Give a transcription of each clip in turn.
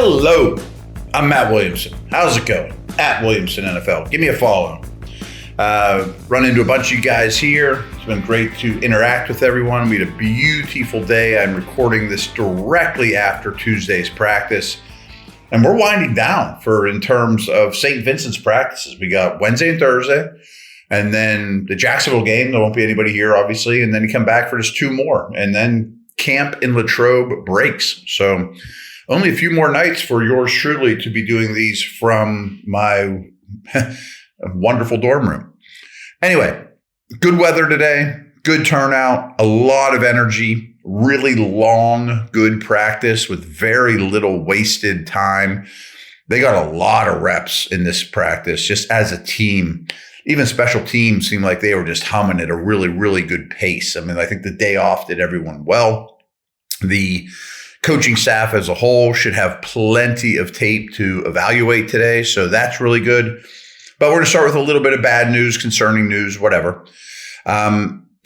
Hello, I'm Matt Williamson. How's it going? At Williamson NFL. Give me a follow. Run into a bunch of you guys here. It's been great to interact with everyone. We had a beautiful day. I'm recording this directly after Tuesday's practice. And we're winding down in terms of St. Vincent's practices. We got Wednesday and Thursday, and then the Jacksonville game. There won't be anybody here, obviously. And then you come back for just two more. And then camp in Latrobe breaks. So only a few more nights for yours truly to be doing these from my wonderful dorm room. Anyway, good weather today, good turnout, a lot of energy, really long, good practice with very little wasted time. They got a lot of reps in this practice just as a team. Even special teams seemed like they were just humming at a really, really good pace. I mean, I think the day off did everyone well. The coaching staff as a whole should have plenty of tape to evaluate today, so that's really good. But we're going to start with a little bit of bad news, concerning news, whatever.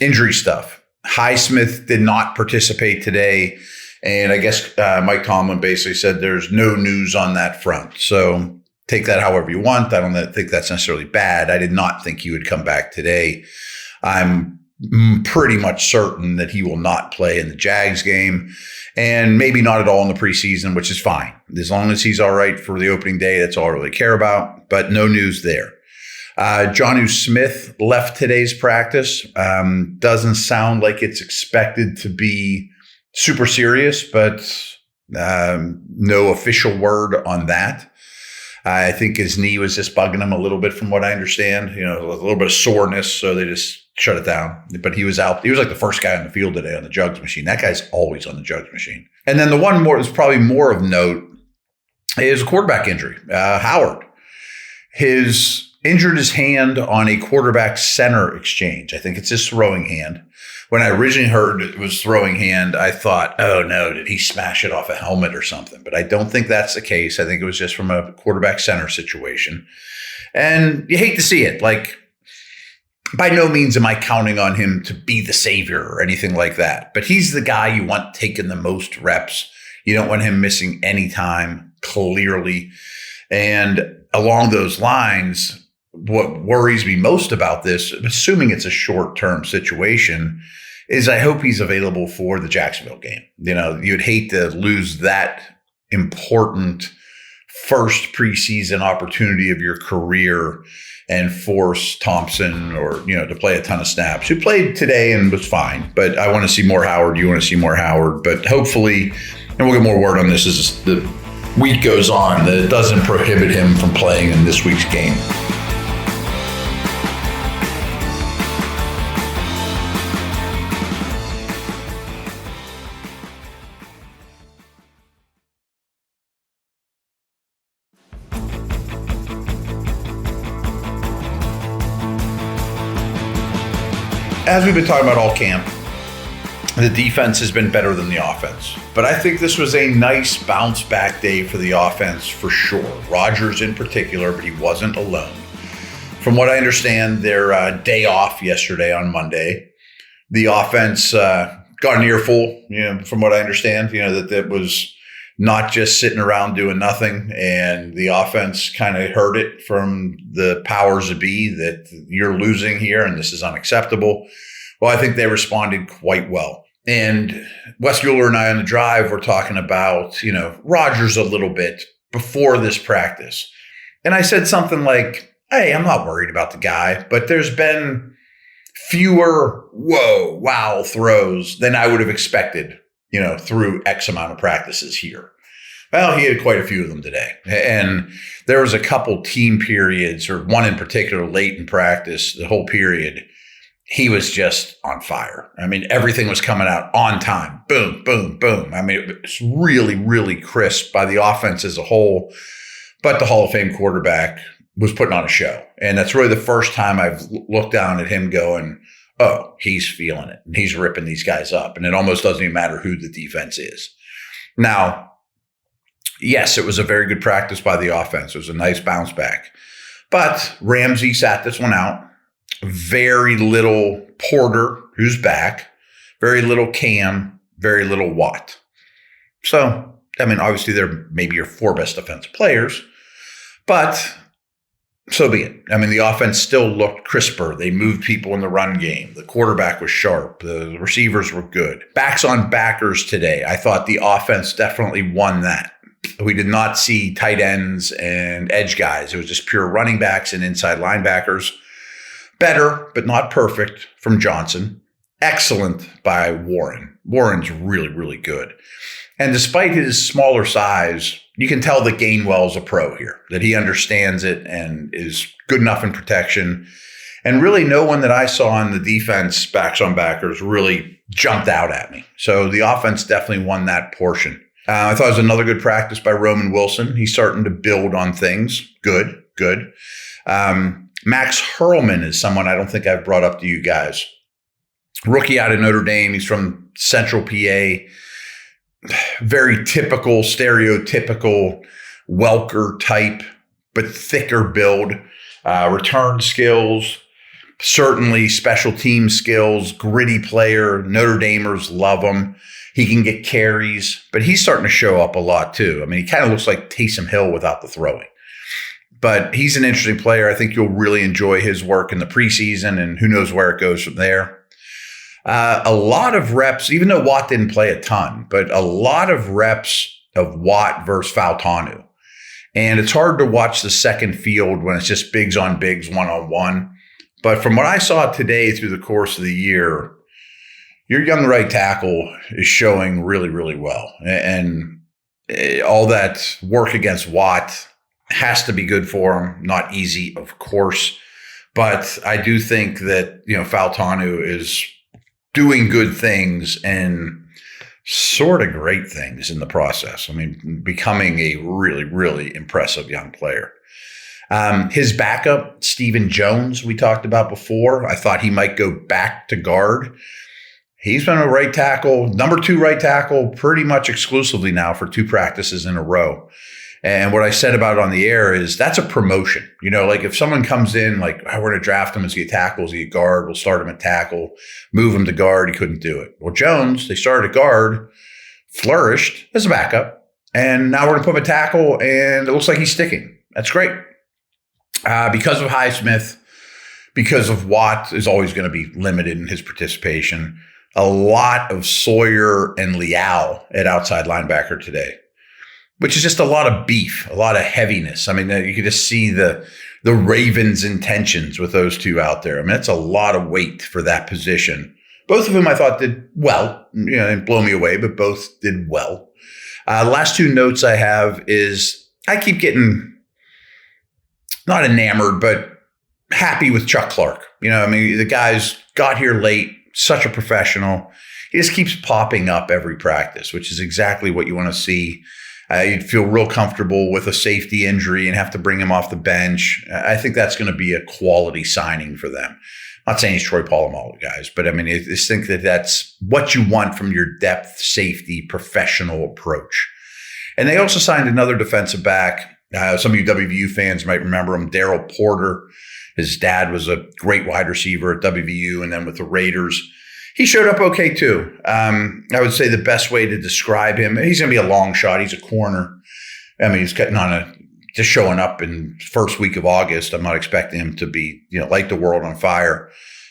Injury stuff. Highsmith did not participate today, and I guess Mike Tomlin basically said there's no news on that front. So take that however you want. I don't think that's necessarily bad. I did not think he would come back today. I'm pretty much certain that he will not play in the Jags game, and maybe not at all in the preseason, which is fine. As long as he's all right for the opening day, that's all I really care about, but no news there. Jonnu Smith left today's practice. Doesn't sound like it's expected to be super serious, but no official word on that. I think his knee was just bugging him a little bit from what I understand, a little bit of soreness, so they just shut it down. But he was out. He was like the first guy on the field today on the jugs machine. That guy's always on the jugs machine. And then the one more is probably more of note is a quarterback injury. Howard. Injured his hand on a quarterback center exchange. I think it's his throwing hand. When I originally heard it was throwing hand, I thought, oh no, did he smash it off a helmet or something? But I don't think that's the case. I think it was just from a quarterback center situation. And you hate to see it. Like, by no means am I counting on him to be the savior or anything like that. But he's the guy you want taking the most reps. You don't want him missing any time, clearly. And along those lines, what worries me most about this, assuming it's a short-term situation, is I hope he's available for the Jacksonville game. You'd hate to lose that important first preseason opportunity of your career and force Thompson to play a ton of snaps, who played today and was fine. But I want to see more Howard. You want to see more Howard. But hopefully, and we'll get more word on this as the week goes on, that it doesn't prohibit him from playing in this week's game. As we've been talking about all camp, the defense has been better than the offense. But I think this was a nice bounce back day for the offense for sure. Rodgers in particular, but he wasn't alone. From what I understand, their day off yesterday on Monday, the offense got an earful, from what I understand, that was not just sitting around doing nothing. And the offense kind of heard it from the powers that be that you're losing here and this is unacceptable. Well, I think they responded quite well. And Wes Bueller and I on the drive were talking about, Rodgers a little bit before this practice. And I said something like, hey, I'm not worried about the guy, but there's been fewer wow throws than I would have expected, through X amount of practices here. Well, he had quite a few of them today. And there was a couple team periods, or one in particular late in practice, the whole period, he was just on fire. I mean, everything was coming out on time. Boom, boom, boom. I mean, it was really, really crisp by the offense as a whole. But the Hall of Fame quarterback was putting on a show. And that's really the first time I've looked down at him going, oh, he's feeling it. And he's ripping these guys up. And it almost doesn't even matter who the defense is. Now, yes, it was a very good practice by the offense. It was a nice bounce back. But Ramsey sat this one out. Very little Porter, who's back. Very little Cam. Very little Watt. So I mean, obviously they're maybe your 4 best defensive players, but so be it. I mean, the offense still looked crisper. They moved people in the run game. The quarterback was sharp. The receivers were good. Backs on backers today. I thought the offense definitely won that. We did not see tight ends and edge guys. It was just pure running backs and inside linebackers. Better, but not perfect from Johnson. Excellent by Warren. Warren's really, really good. And despite his smaller size, you can tell that Gainwell's a pro here, that he understands it and is good enough in protection. And really no one that I saw in the defense, backs on backers, really jumped out at me. So the offense definitely won that portion. I thought it was another good practice by Ramon Wilson. He's starting to build on things. Good. Max Hurlman is someone I don't think I've brought up to you guys. Rookie out of Notre Dame. He's from Central PA. Very typical, stereotypical Welker type, but thicker build. Return skills, certainly special team skills, gritty player. Notre Damers love him. He can get carries, but he's starting to show up a lot too. I mean, he kind of looks like Taysom Hill without the throwing. But he's an interesting player. I think you'll really enjoy his work in the preseason, and who knows where it goes from there. A lot of reps, even though Watt didn't play a ton, but a lot of reps of Watt versus Fautanu. And it's hard to watch the second field when it's just bigs on bigs, one-on-one. But from what I saw today through the course of the year, your young right tackle is showing really, really well. And all that work against Watt has to be good for him. Not easy, of course. But I do think that, Fautanu is doing good things and sort of great things in the process. I mean, becoming a really, really impressive young player. His backup, Stephen Jones, we talked about before. I thought he might go back to guard. He's been a right tackle, number 2 right tackle, pretty much exclusively now for 2 practices in a row. And what I said about it on the air is that's a promotion. Like if someone comes in, like, we're going to draft him as a tackle, as a guard, we'll start him at tackle, move him to guard. He couldn't do it. Well, Jones, they started at guard, flourished as a backup, and now we're going to put him at tackle, and it looks like he's sticking. That's great. Because of Highsmith, because of Watt is always going to be limited in his participation. A lot of Sawyer and Leal at outside linebacker today, which is just a lot of beef, a lot of heaviness. I mean, you can just see the Ravens' intentions with those 2 out there. I mean, it's a lot of weight for that position. Both of them I thought did well. Didn't blow me away, but both did well. Last 2 notes I have is I keep getting not enamored, but happy with Chuck Clark. The guy's got here late, such a professional. He just keeps popping up every practice, which is exactly what you want to see. You'd feel real comfortable with a safety injury and have to bring him off the bench. I think that's going to be a quality signing for them. I'm not saying he's Troy Polamalu, guys, but I mean, I just think that that's what you want from your depth, safety, professional approach. And they also signed another defensive back. Some of you WVU fans might remember him, Daryl Porter. His dad was a great wide receiver at WVU and then with the Raiders. He showed up okay too. I would say the best way to describe him, he's going to be a long shot. He's a corner. I mean, he's getting on just showing up in first week of August. I'm not expecting him to be, light the world on fire.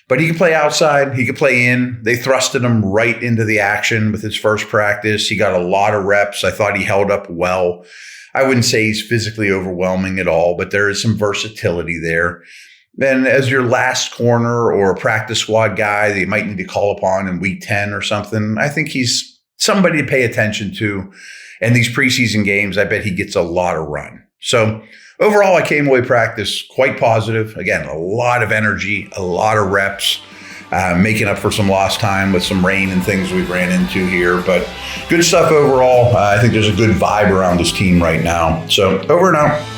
But he can play outside. He can play in. They thrusted him right into the action with his first practice. He got a lot of reps. I thought he held up well. I wouldn't say he's physically overwhelming at all, but there is some versatility there. Then as your last corner or a practice squad guy that you might need to call upon in week 10 or something, I think he's somebody to pay attention to. And these preseason games, I bet he gets a lot of run. So overall, I came away practice quite positive. Again, a lot of energy, a lot of reps, making up for some lost time with some rain and things we ran into here. But good stuff overall. I think there's a good vibe around this team right now. So over and out.